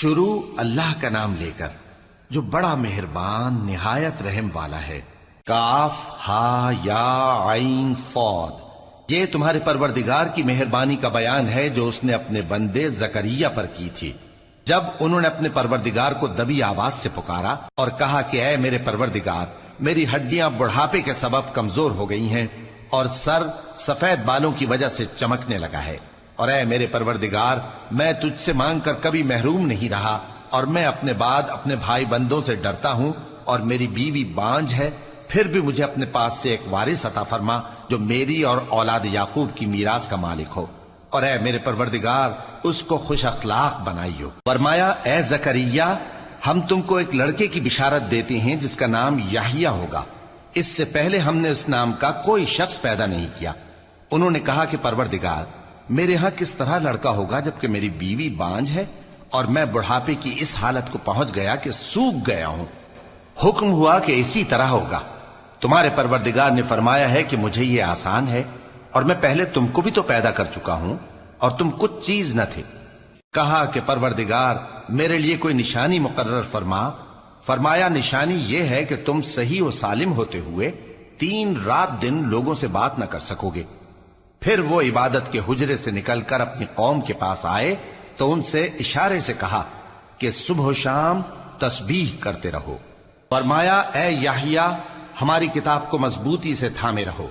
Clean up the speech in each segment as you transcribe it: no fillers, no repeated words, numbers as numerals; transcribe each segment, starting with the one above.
شروع اللہ کا نام لے کر جو بڑا مہربان نہایت رحم والا ہے۔ کاف ہا یا عین صاد، یہ تمہارے پروردگار کی مہربانی کا بیان ہے جو اس نے اپنے بندے زکریا پر کی تھی، جب انہوں نے اپنے پروردگار کو دبی آواز سے پکارا اور کہا کہ اے میرے پروردگار، میری ہڈیاں بڑھاپے کے سبب کمزور ہو گئی ہیں اور سر سفید بالوں کی وجہ سے چمکنے لگا ہے، اور اے میرے پروردگار، میں تجھ سے مانگ کر کبھی محروم نہیں رہا، اور میں اپنے بعد اپنے بھائی بندوں سے ڈرتا ہوں، اور میری بیوی بانجھ ہے، پھر بھی مجھے اپنے پاس سے ایک وارث عطا فرما جو میری اور اولاد یعقوب کی میراث کا مالک ہو، اور اے میرے پروردگار اس کو خوش اخلاق بنائیو۔ فرمایا اے زکریا، ہم تم کو ایک لڑکے کی بشارت دیتے ہیں جس کا نام یحییٰ ہوگا، اس سے پہلے ہم نے اس نام کا کوئی شخص پیدا نہیں کیا۔ انہوں نے کہا کہ پروردگار، میرے ہاں کس طرح لڑکا ہوگا جبکہ میری بیوی بانجھ ہے اور میں بڑھاپے کی اس حالت کو پہنچ گیا کہ سوکھ گیا ہوں؟ حکم ہوا کہ اسی طرح ہوگا۔ تمہارے پروردگار نے فرمایا ہے کہ مجھے یہ آسان ہے، اور میں پہلے تم کو بھی تو پیدا کر چکا ہوں اور تم کچھ چیز نہ تھے۔ کہا کہ پروردگار میرے لیے کوئی نشانی مقرر فرما۔ فرمایا نشانی یہ ہے کہ تم صحیح و سالم ہوتے ہوئے 3 رات دن لوگوں سے بات نہ کر سکو گے۔ پھر وہ عبادت کے حجرے سے نکل کر اپنی قوم کے پاس آئے تو ان سے اشارے سے کہا کہ صبح و شام تسبیح کرتے رہو۔ فرمایا اے یحییٰ، ہماری کتاب کو مضبوطی سے تھامے رہو،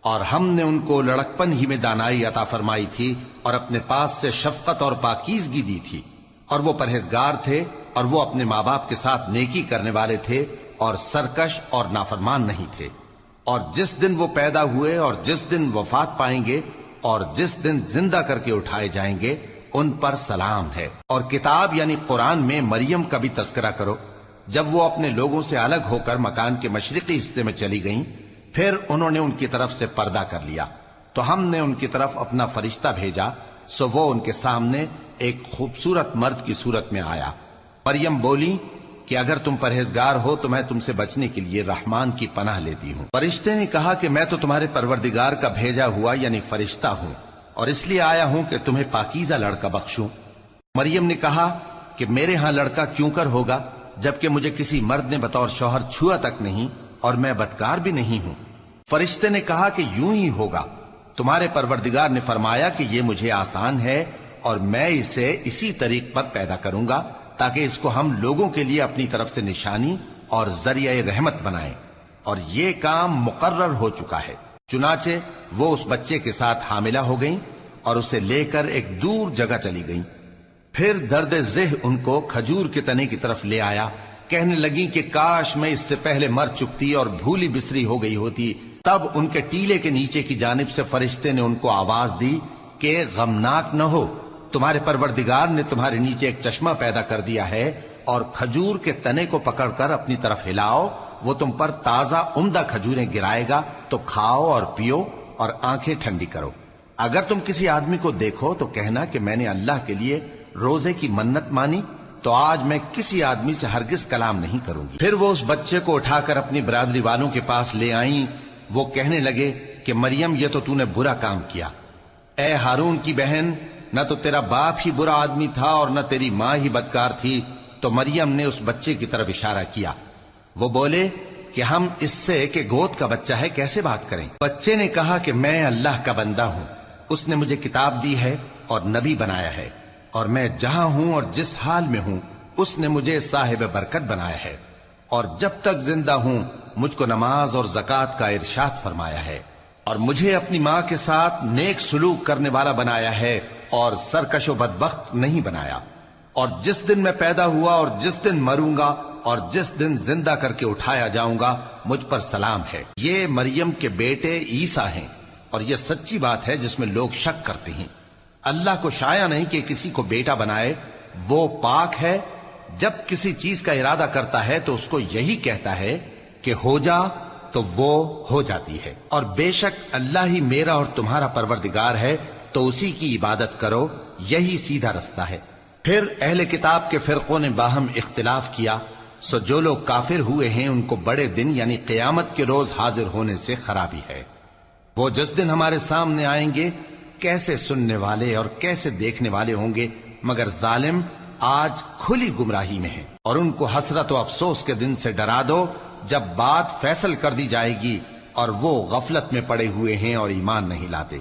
اور ہم نے ان کو لڑکپن ہی میں دانائی عطا فرمائی تھی اور اپنے پاس سے شفقت اور پاکیزگی دی تھی، اور وہ پرہیزگار تھے اور وہ اپنے ماں باپ کے ساتھ نیکی کرنے والے تھے اور سرکش اور نافرمان نہیں تھے۔ اور جس دن وہ پیدا ہوئے اور جس دن وفات پائیں گے اور جس دن زندہ کر کے اٹھائے جائیں گے ان پر سلام ہے۔ اور کتاب یعنی قرآن میں مریم کا بھی تذکرہ کرو، جب وہ اپنے لوگوں سے الگ ہو کر مکان کے مشرقی حصے میں چلی گئیں، پھر انہوں نے ان کی طرف سے پردہ کر لیا تو ہم نے ان کی طرف اپنا فرشتہ بھیجا، سو وہ ان کے سامنے ایک خوبصورت مرد کی صورت میں آیا۔ مریم بولی کہ اگر تم پرہیزگار ہو تو میں تم سے بچنے کے لیے رحمان کی پناہ لیتی ہوں۔ فرشتے نے کہا کہ میں تو تمہارے پروردگار کا بھیجا ہوا یعنی فرشتہ ہوں، اور اس لیے آیا ہوں کہ تمہیں پاکیزہ لڑکا بخشوں۔ مریم نے کہا کہ میرے ہاں لڑکا کیوں کر ہوگا جبکہ مجھے کسی مرد نے بطور شوہر چھوا تک نہیں اور میں بدکار بھی نہیں ہوں۔ فرشتے نے کہا کہ یوں ہی ہوگا۔ تمہارے پروردگار نے فرمایا کہ یہ مجھے آسان ہے اور میں اسے اسی طریق پر پیدا کروں گا تاکہ اس کو ہم لوگوں کے لیے اپنی طرف سے نشانی اور ذریعہ رحمت بنائیں، اور یہ کام مقرر ہو چکا ہے۔ چنانچہ وہ اس بچے کے ساتھ حاملہ ہو گئیں اور اسے لے کر ایک دور جگہ چلی گئیں۔ پھر درد ذہ ان کو کھجور کے تنے کی طرف لے آیا، کہنے لگیں کہ کاش میں اس سے پہلے مر چکتی اور بھولی بسری ہو گئی ہوتی۔ تب ان کے ٹیلے کے نیچے کی جانب سے فرشتے نے ان کو آواز دی کہ غمناک نہ ہو، تمہارے پروردگار نے تمہارے نیچے ایک چشمہ پیدا کر دیا ہے، اور کھجور کے تنے کو پکڑ کر اپنی طرف ہلاؤ، وہ تم پر تازہ عمدہ کھجوریں گرائے گا، تو کھاؤ اور پیو اور آنکھیں ٹھنڈی کرو۔ اگر تم کسی آدمی کو دیکھو تو کہنا کہ میں نے اللہ کے لیے روزے کی منت مانی، تو آج میں کسی آدمی سے ہرگز کلام نہیں کروں گی۔ پھر وہ اس بچے کو اٹھا کر اپنی برادری والوں کے پاس لے آئیں۔ وہ کہنے لگے کہ مریم یہ تو نے برا کام کیا۔ اے ہارون کی بہن، نہ تو تیرا باپ ہی برا آدمی تھا اور نہ تیری ماں ہی بدکار تھی۔ تو مریم نے اس بچے کی طرف اشارہ کیا۔ وہ بولے کہ ہم اس سے کہ گود کا بچہ ہے کیسے بات کریں؟ بچے نے کہا کہ میں اللہ کا بندہ ہوں، اس نے مجھے کتاب دی ہے اور نبی بنایا ہے، اور میں جہاں ہوں اور جس حال میں ہوں اس نے مجھے صاحب برکت بنایا ہے، اور جب تک زندہ ہوں مجھ کو نماز اور زکوٰۃ کا ارشاد فرمایا ہے، اور مجھے اپنی ماں کے ساتھ نیک سلوک کرنے والا بنایا ہے اور سرکش و بدبخت نہیں بنایا، اور جس دن میں پیدا ہوا اور جس دن مروں گا اور جس دن زندہ کر کے اٹھایا جاؤں گا مجھ پر سلام ہے۔ یہ مریم کے بیٹے عیسیٰ ہیں، اور یہ سچی بات ہے جس میں لوگ شک کرتے ہیں۔ اللہ کو شایع نہیں کہ کسی کو بیٹا بنائے، وہ پاک ہے، جب کسی چیز کا ارادہ کرتا ہے تو اس کو یہی کہتا ہے کہ ہو جا تو وہ ہو جاتی ہے، اور بے شک اللہ ہی میرا اور تمہارا پروردگار ہے، تو اسی کی عبادت کرو، یہی سیدھا رستہ ہے۔ پھر اہل کتاب کے فرقوں نے باہم اختلاف کیا، سو جو لوگ کافر ہوئے ہیں ان کو بڑے دن یعنی قیامت کے روز حاضر ہونے سے خرابی ہے۔ وہ جس دن ہمارے سامنے آئیں گے کیسے سننے والے اور کیسے دیکھنے والے ہوں گے، مگر ظالم آج کھلی گمراہی میں ہیں، اور ان کو حسرت و افسوس کے دن سے ڈرا دو جب بات فیصل کر دی جائے گی اور وہ غفلت میں پڑے ہوئے ہیں اور ایمان نہیں لاتے۔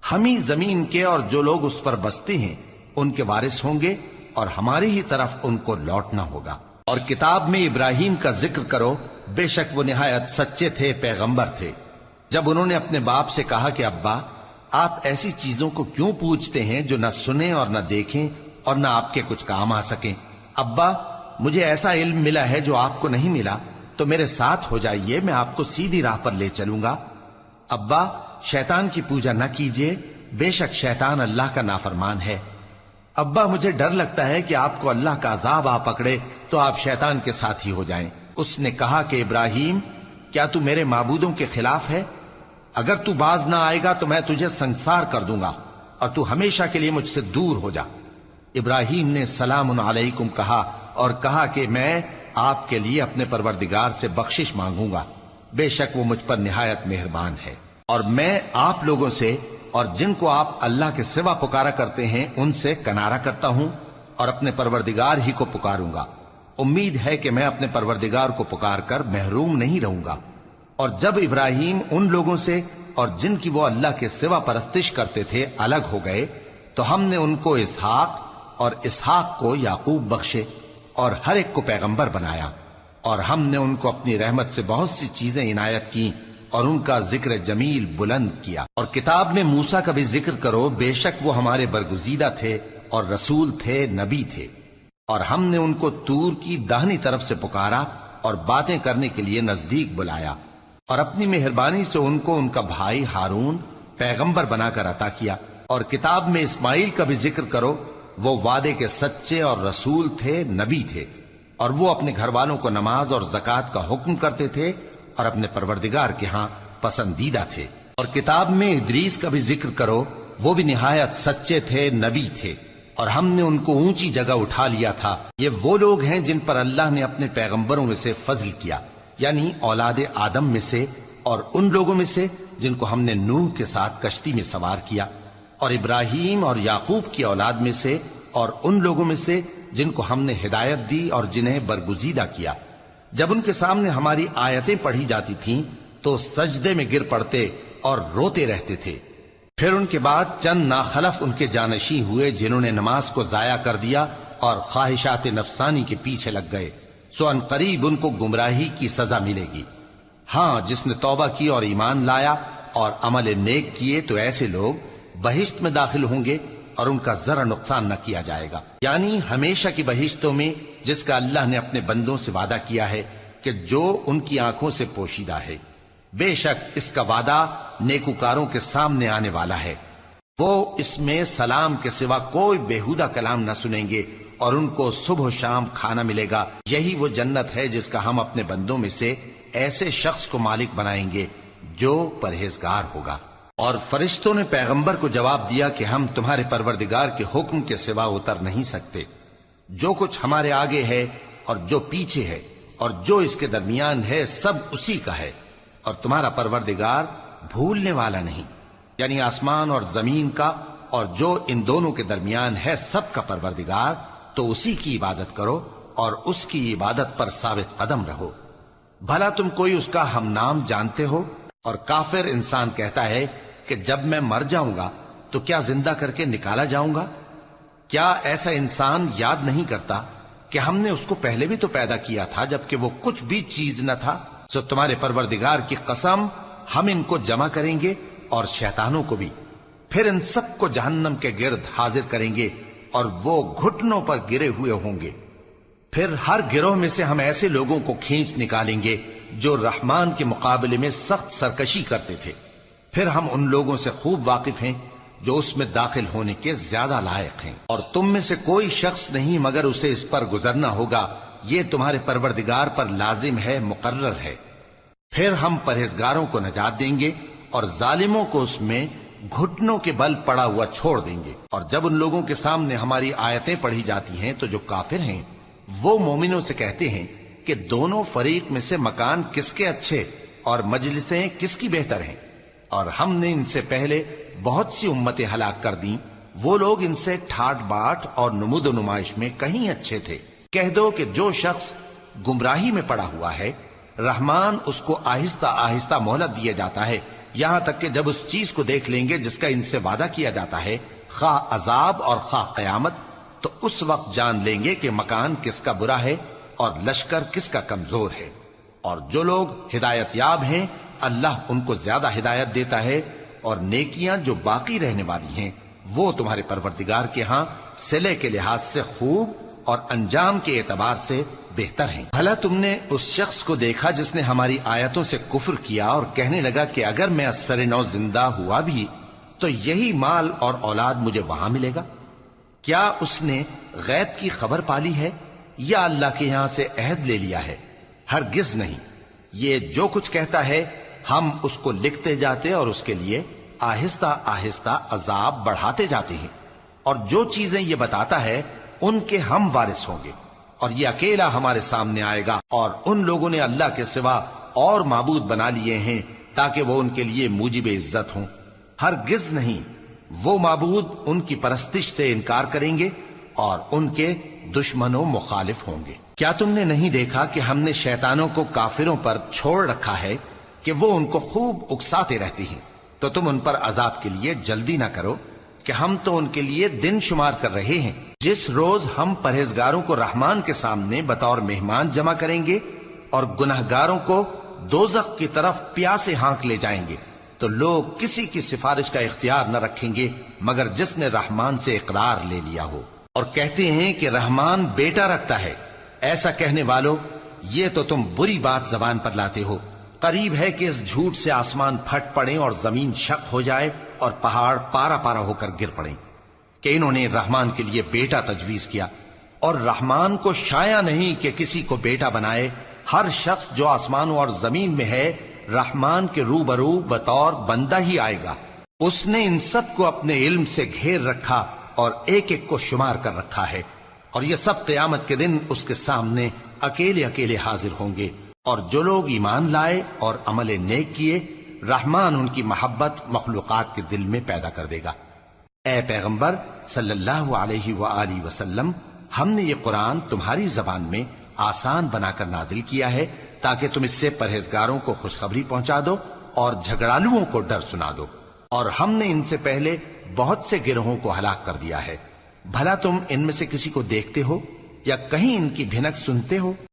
ہم ہی زمین کے اور جو لوگ اس پر بستے ہیں ان کے وارث ہوں گے، اور ہماری ہی طرف ان کو لوٹنا ہوگا۔ اور کتاب میں ابراہیم کا ذکر کرو، بے شک وہ نہایت سچے تھے، پیغمبر تھے۔ جب انہوں نے اپنے باپ سے کہا کہ ابا، آپ ایسی چیزوں کو کیوں پوچھتے ہیں جو نہ سنیں اور نہ دیکھیں اور نہ آپ کے کچھ کام آ سکیں؟ ابا، مجھے ایسا علم ملا ہے جو آپ کو نہیں ملا، تو میرے ساتھ ہو جائیے، میں آپ کو سیدھی راہ پر لے چلوں گا۔ ابا، شیطان کی پوجا نہ کیجیے، بے شک شیطان اللہ کا نافرمان ہے۔ ابا، مجھے ڈر لگتا ہے کہ آپ کو اللہ کا عذاب آ پکڑے تو آپ شیطان کے ساتھی ہو جائیں۔ اس نے کہا کہ ابراہیم، کیا تو میرے معبودوں کے خلاف ہے؟ اگر تو باز نہ آئے گا تو میں تجھے سنسار کر دوں گا، اور تو ہمیشہ کے لیے مجھ سے دور ہو جا۔ ابراہیم نے سلام علیکم کہا اور کہا کہ میں آپ کے لیے اپنے پروردگار سے بخشش مانگوں گا، بے شک وہ مجھ پر نہایت مہربان ہے، اور میں آپ لوگوں سے اور جن کو آپ اللہ کے سوا پکارا کرتے ہیں ان سے کنارہ کرتا ہوں، اور اپنے پروردگار ہی کو پکاروں گا۔ امید ہے کہ میں اپنے پروردگار کو پکار کر محروم نہیں رہوں گا۔ اور جب ابراہیم ان لوگوں سے اور جن کی وہ اللہ کے سوا پرستش کرتے تھے الگ ہو گئے، تو ہم نے ان کو اسحاق اور اسحاق کو یعقوب بخشے، اور ہر ایک کو پیغمبر بنایا، اور ہم نے ان کو اپنی رحمت سے بہت سی چیزیں عنایت کی، اور ان کا ذکر جمیل بلند کیا۔ اور کتاب میں موسیٰ کا بھی ذکر کرو، بے شک وہ ہمارے برگزیدہ تھے اور رسول تھے، نبی تھے، اور ہم نے ان کو طور کی داہنی طرف سے پکارا اور باتیں کرنے کے لیے نزدیک بلایا، اور اپنی مہربانی سے ان کو ان کا بھائی ہارون پیغمبر بنا کر عطا کیا۔ اور کتاب میں اسماعیل کا بھی ذکر کرو، وہ وعدے کے سچے اور رسول تھے، نبی تھے، اور وہ اپنے گھر والوں کو نماز اور زکوٰۃ کا حکم کرتے تھے اور اپنے پروردگار کے ہاں پسندیدہ تھے۔ اور کتاب میں ادریس کا بھی ذکر کرو، وہ بھی نہایت سچے تھے، نبی تھے، اور ہم نے ان کو اونچی جگہ اٹھا لیا تھا۔ یہ وہ لوگ ہیں جن پر اللہ نے اپنے پیغمبروں میں سے فضل کیا، یعنی اولاد آدم میں سے، اور ان لوگوں میں سے جن کو ہم نے نوح کے ساتھ کشتی میں سوار کیا، اور ابراہیم اور یعقوب کی اولاد میں سے، اور ان لوگوں میں سے جن کو ہم نے ہدایت دی اور جنہیں برگزیدہ کیا۔ جب ان کے سامنے ہماری آیتیں پڑھی جاتی تھیں تو سجدے میں گر پڑتے اور روتے رہتے تھے۔ پھر ان کے بعد چند ناخلف ان کے جانشین ہوئے جنہوں نے نماز کو ضائع کر دیا اور خواہشات نفسانی کے پیچھے لگ گئے، سو ان قریب ان کو گمراہی کی سزا ملے گی۔ ہاں، جس نے توبہ کی اور ایمان لایا اور عمل نیک کیے تو ایسے لوگ بہشت میں داخل ہوں گے اور ان کا ذرا نقصان نہ کیا جائے گا، یعنی ہمیشہ کی بہشتوں میں جس کا اللہ نے اپنے بندوں سے وعدہ کیا ہے کہ جو ان کی آنکھوں سے پوشیدہ ہے۔ بے شک اس کا وعدہ نیکوکاروں کے سامنے آنے والا ہے، وہ اس میں سلام کے سوا کوئی بیہودہ کلام نہ سنیں گے، اور ان کو صبح و شام کھانا ملے گا۔ یہی وہ جنت ہے جس کا ہم اپنے بندوں میں سے ایسے شخص کو مالک بنائیں گے جو پرہیزگار ہوگا۔ اور فرشتوں نے پیغمبر کو جواب دیا کہ ہم تمہارے پروردگار کے حکم کے سوا اتر نہیں سکتے۔ جو کچھ ہمارے آگے ہے اور جو پیچھے ہے اور جو اس کے درمیان ہے سب اسی کا ہے، اور تمہارا پروردگار بھولنے والا نہیں، یعنی آسمان اور زمین کا اور جو ان دونوں کے درمیان ہے سب کا پروردگار، تو اسی کی عبادت کرو اور اس کی عبادت پر ثابت قدم رہو۔ بھلا تم کوئی اس کا ہم نام جانتے ہو؟ اور کافر انسان کہتا ہے کہ جب میں مر جاؤں گا تو کیا زندہ کر کے نکالا جاؤں گا؟ کیا ایسا انسان یاد نہیں کرتا کہ ہم نے اس کو پہلے بھی تو پیدا کیا تھا جبکہ وہ کچھ بھی چیز نہ تھا؟ سو تمہارے پروردگار کی قسم، ہم ان کو جمع کریں گے اور شیطانوں کو بھی، پھر ان سب کو جہنم کے گرد حاضر کریں گے اور وہ گھٹنوں پر گرے ہوئے ہوں گے۔ پھر ہر گروہ میں سے ہم ایسے لوگوں کو کھینچ نکالیں گے جو رحمان کے مقابلے میں سخت سرکشی کرتے تھے۔ پھر ہم ان لوگوں سے خوب واقف ہیں جو اس میں داخل ہونے کے زیادہ لائق ہیں، اور تم میں سے کوئی شخص نہیں مگر اسے اس پر گزرنا ہوگا، یہ تمہارے پروردگار پر لازم ہے، مقرر ہے۔ پھر ہم پرہیزگاروں کو نجات دیں گے اور ظالموں کو اس میں گھٹنوں کے بل پڑا ہوا چھوڑ دیں گے۔ اور جب ان لوگوں کے سامنے ہماری آیتیں پڑھی جاتی ہیں تو جو کافر ہیں وہ مومنوں سے کہتے ہیں کہ دونوں فریق میں سے مکان کس کے اچھے اور مجلسیں کس کی بہتر ہیں، اور ہم نے ان سے پہلے بہت سی امتیں ہلاک کر دیں وہ لوگ ان سے ٹھاٹ باٹ اور نمود و نمائش میں کہیں اچھے تھے۔ کہہ دو کہ جو شخص گمراہی میں پڑا ہوا ہے، رحمان اس کو آہستہ آہستہ مہلت دیا جاتا ہے، یہاں تک کہ جب اس چیز کو دیکھ لیں گے جس کا ان سے وعدہ کیا جاتا ہے، خواہ عذاب اور خواہ قیامت، تو اس وقت جان لیں گے کہ مکان کس کا برا ہے اور لشکر کس کا کمزور ہے۔ اور جو لوگ ہدایت یاب ہیں، اللہ ان کو زیادہ ہدایت دیتا ہے، اور نیکیاں جو باقی رہنے والی ہیں وہ تمہارے پروردگار کے ہاں صلے کے لحاظ سے خوب اور انجام کے اعتبار سے بہتر ہیں۔ بھلا تم نے اس شخص کو دیکھا جس نے ہماری آیتوں سے کفر کیا اور کہنے لگا کہ اگر میں ازسر نو زندہ ہوا بھی تو یہی مال اور اولاد مجھے وہاں ملے گا؟ کیا اس نے غیب کی خبر پالی ہے یا اللہ کے یہاں سے عہد لے لیا ہے؟ ہرگز نہیں، یہ جو کچھ کہتا ہے ہم اس کو لکھتے جاتے اور اس کے لیے آہستہ آہستہ عذاب بڑھاتے جاتے ہیں، اور جو چیزیں یہ بتاتا ہے ان کے ہم وارث ہوں گے، اور یہ اکیلا ہمارے سامنے آئے گا۔ اور ان لوگوں نے اللہ کے سوا اور معبود بنا لیے ہیں تاکہ وہ ان کے لیے موجب عزت ہوں۔ ہرگز نہیں، وہ معبود ان کی پرستش سے انکار کریں گے اور ان کے دشمن و مخالف ہوں گے۔ کیا تم نے نہیں دیکھا کہ ہم نے شیطانوں کو کافروں پر چھوڑ رکھا ہے کہ وہ ان کو خوب اکساتے رہتے ہیں؟ تو تم ان پر عذاب کے لیے جلدی نہ کرو کہ ہم تو ان کے لیے دن شمار کر رہے ہیں۔ جس روز ہم پرہیزگاروں کو رحمان کے سامنے بطور مہمان جمع کریں گے اور گنہگاروں کو دوزخ کی طرف پیاسے ہانک لے جائیں گے، تو لوگ کسی کی سفارش کا اختیار نہ رکھیں گے مگر جس نے رحمان سے اقرار لے لیا ہو۔ اور کہتے ہیں کہ رحمان بیٹا رکھتا ہے۔ ایسا کہنے والوں، یہ تو تم بری بات زبان پر لاتے ہو۔ قریب ہے کہ اس جھوٹ سے آسمان پھٹ پڑے اور زمین شق ہو جائے اور پہاڑ پارا پارا ہو کر گر پڑیں کہ انہوں نے رحمان کے لیے بیٹا تجویز کیا، اور رحمان کو شایع نہیں کہ کسی کو بیٹا بنائے۔ ہر شخص جو آسمانوں اور زمین میں ہے رحمان کے روبرو بطور بندہ ہی آئے گا۔ اس نے ان سب کو اپنے علم سے گھیر رکھا اور ایک ایک کو شمار کر رکھا ہے، اور یہ سب قیامت کے دن اس کے سامنے اکیلے اکیلے حاضر ہوں گے۔ اور جو لوگ ایمان لائے اور عمل نیک کیے، رحمان ان کی محبت مخلوقات کے دل میں پیدا کر دے گا۔ اے پیغمبر صلی اللہ علیہ وآلہ وسلم، ہم نے یہ قرآن تمہاری زبان میں آسان بنا کر نازل کیا ہے تاکہ تم اس سے پرہیزگاروں کو خوشخبری پہنچا دو اور جھگڑالوؤں کو ڈر سنا دو۔ اور ہم نے ان سے پہلے بہت سے گروہوں کو ہلاک کر دیا ہے۔ بھلا تم ان میں سے کسی کو دیکھتے ہو یا کہیں ان کی بھنک سنتے ہو؟